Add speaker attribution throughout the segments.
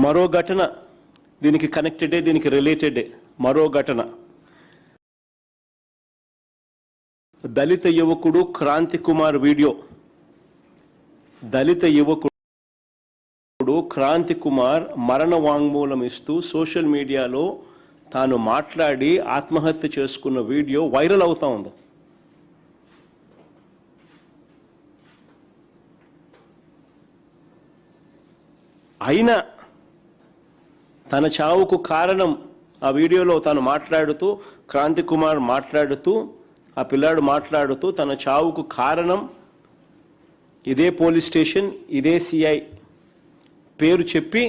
Speaker 1: మరో ఘటన దీనికి కనెక్టెడే, దీనికి రిలేటెడే. మరో ఘటన, దళిత యువకుడు క్రాంతి కుమార్ వీడియో. దళిత యువకుడు క్రాంతి కుమార్ మరణ వాంగ్మూలం ఇస్తూ సోషల్ మీడియాలో తాను మాట్లాడి ఆత్మహత్య చేసుకున్న వీడియో వైరల్ అవుతా ఉంది. అయినా తన చావుకు కారణం ఆ వీడియోలో తాను మాట్లాడుతూ, క్రాంతి కుమార్ మాట్లాడుతూ, ఆ పిల్లాడు మాట్లాడుతూ తన చావుకు కారణం ఇదే పోలీస్ స్టేషన్, ఇదే సిఐ పేరు చెప్పి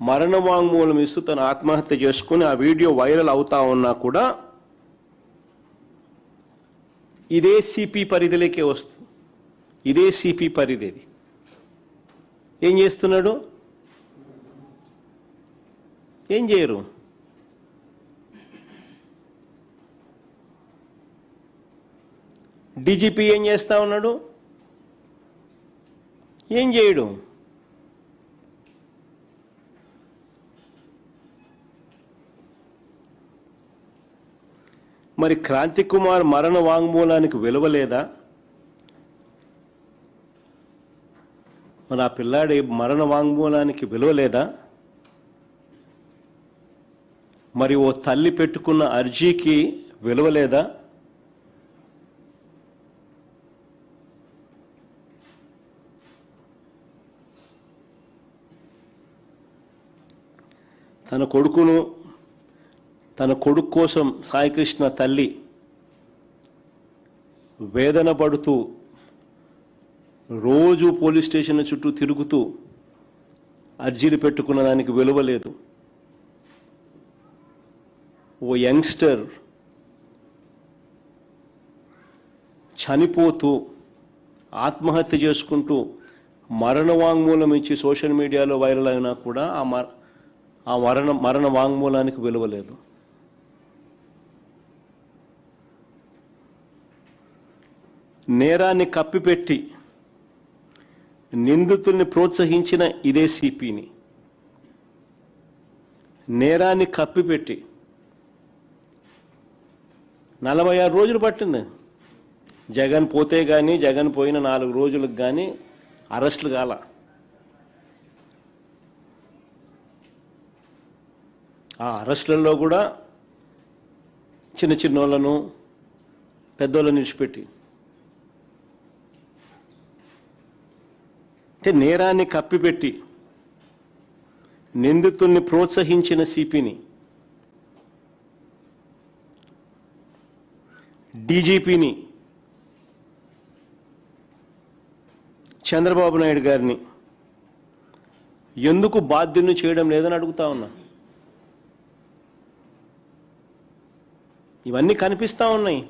Speaker 1: మరణ వాంగ్మూలం ఇస్తూ తను ఆత్మహత్య చేసుకుని ఆ వీడియో వైరల్ అవుతా ఉన్నా కూడా ఇదే సిపి పరిధిలోకే వస్తుంది. ఇదే సిపి పరిధిది. ఏం చేస్తున్నాడు? ఏం చేయరు. డీజీపీ ఏం చేస్తా ఉన్నాడు? ఏం చేయడు. మరి క్రాంతి కుమార్ మరణ వాంగ్మూలానికి విలువ లేదా? మరి ఆ పిల్లాడి మరణ వాంగ్మూలానికి విలువ లేదా? మరి ఓ తల్లి పెట్టుకున్న అర్జీకి విలువ లేదా? తన కొడుకు కోసం సాయికృష్ణ తల్లి వేదన పడుతూ రోజు పోలీస్ స్టేషన్ చుట్టూ తిరుగుతూ అర్జీలు పెట్టుకున్న దానికి విలువ లేదు. ఓ యంగ్స్టర్ చనిపోతూ ఆత్మహత్య చేసుకుంటూ మరణ వాంగ్మూలం ఇచ్చి సోషల్ మీడియాలో వైరల్ అయినా కూడా ఆ మరణ వాంగ్మూలానికి విలువ లేదు. నేరాన్ని కప్పిపెట్టి నిందితుల్ని ప్రోత్సహించిన ఇదే సిపిని, నేరాన్ని కప్పిపెట్టి 46 రోజులు పట్టింది. జగన్ పోతే కానీ, జగన్ పోయిన 4 రోజులకు కానీ అరెస్టులు కాల. ఆ అరెస్టులలో కూడా చిన్నోళ్ళను పెద్దోళ్ళని విడిచిపెట్టి, అంటే నేరాన్ని కప్పిపెట్టి నిందితుల్ని ప్రోత్సహించిన సిపిని, డీజీపీని, చంద్రబాబు నాయుడు గారిని ఎందుకు బాధ్యుల్ని చేయడం లేదని అడుగుతా ఉన్నా. ఇవన్నీ కనిపిస్తూ ఉన్నాయి.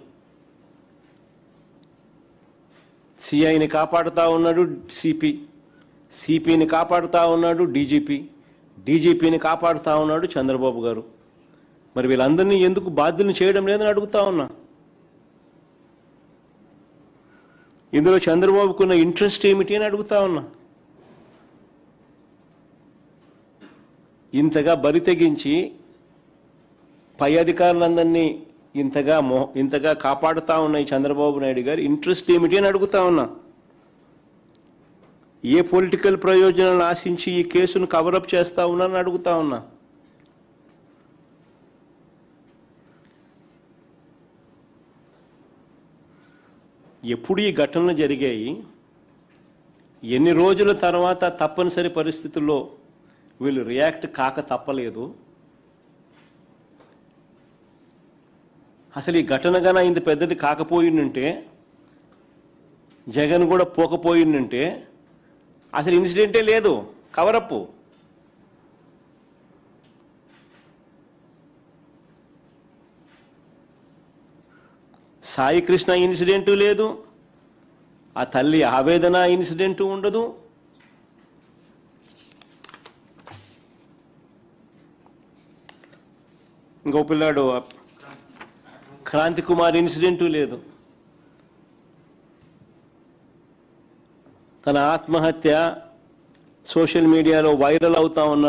Speaker 1: సిఐని కాపాడుతూ ఉన్నాడు సిపిని కాపాడుతూ ఉన్నాడు డీజీపీని కాపాడుతూ ఉన్నాడు చంద్రబాబు గారు. మరి వీళ్ళందరినీ ఎందుకు బాధ్యుల్ని చేయడం లేదని అడుగుతా ఉన్నా. ఇందులో చంద్రబాబుకున్న ఇంట్రెస్ట్ ఏమిటి అని అడుగుతా ఉన్నా. ఇంతగా బరి తెగించి పై అధికారులందరినీ ఇంతగా కాపాడుతూ ఉన్నాయి చంద్రబాబు నాయుడు గారు ఇంట్రెస్ట్ ఏమిటి అని అడుగుతా ఉన్నా. ఏ పొలిటికల్ ప్రయోజనాలను ఆశించి ఈ కేసును కవరప్ చేస్తా ఉన్నారని అడుగుతా ఉన్నా. ఎప్పుడు ఈ ఘటనలు జరిగాయి, ఎన్ని రోజుల తర్వాత తప్పనిసరి పరిస్థితుల్లో వీళ్ళు రియాక్ట్ కాక తప్పలేదు? అసలు ఈ ఘటన గాన ఇంత పెద్దది కాకపోయిందంటే, జగన్ కూడా పోకపోయిందంటే అసలు ఇన్సిడెంటే లేదు, కవరప్పు. సాయికృష్ణ ఇన్సిడెంటు లేదు, ఆ తల్లి ఆవేదన ఇన్సిడెంటు ఉండదు. ఇంకో పిల్లాడు క్రాంతి కుమార్ ఇన్సిడెంటు లేదు. తన ఆత్మహత్య సోషల్ మీడియాలో వైరల్ అవుతా ఉన్న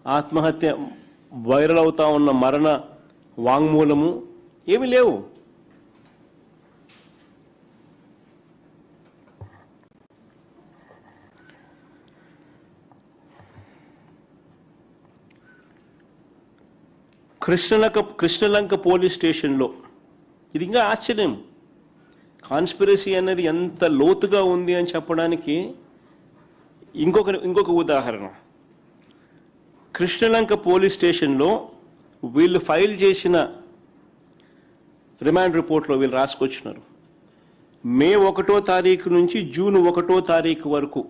Speaker 1: ఆత్మహత్య, వైరల్ అవుతా ఉన్న మరణ వాంగ్మూలము ఏమీ లేవు. కృష్ణలంక పోలీస్ స్టేషన్లో ఇది ఇంకా ఆశ్చర్యం. కాన్స్పిరసీ అనేది ఎంత లోతుగా ఉంది అని చెప్పడానికి ఇంకొక ఉదాహరణ. కృష్ణలంక పోలీస్ స్టేషన్లో వీళ్ళు ఫైల్ చేసిన రిమాండ్ రిపోర్ట్లో వీళ్ళు రాసుకొచ్చినారు, మే 1వ తారీఖు నుంచి జూన్ 1వ తారీఖు వరకు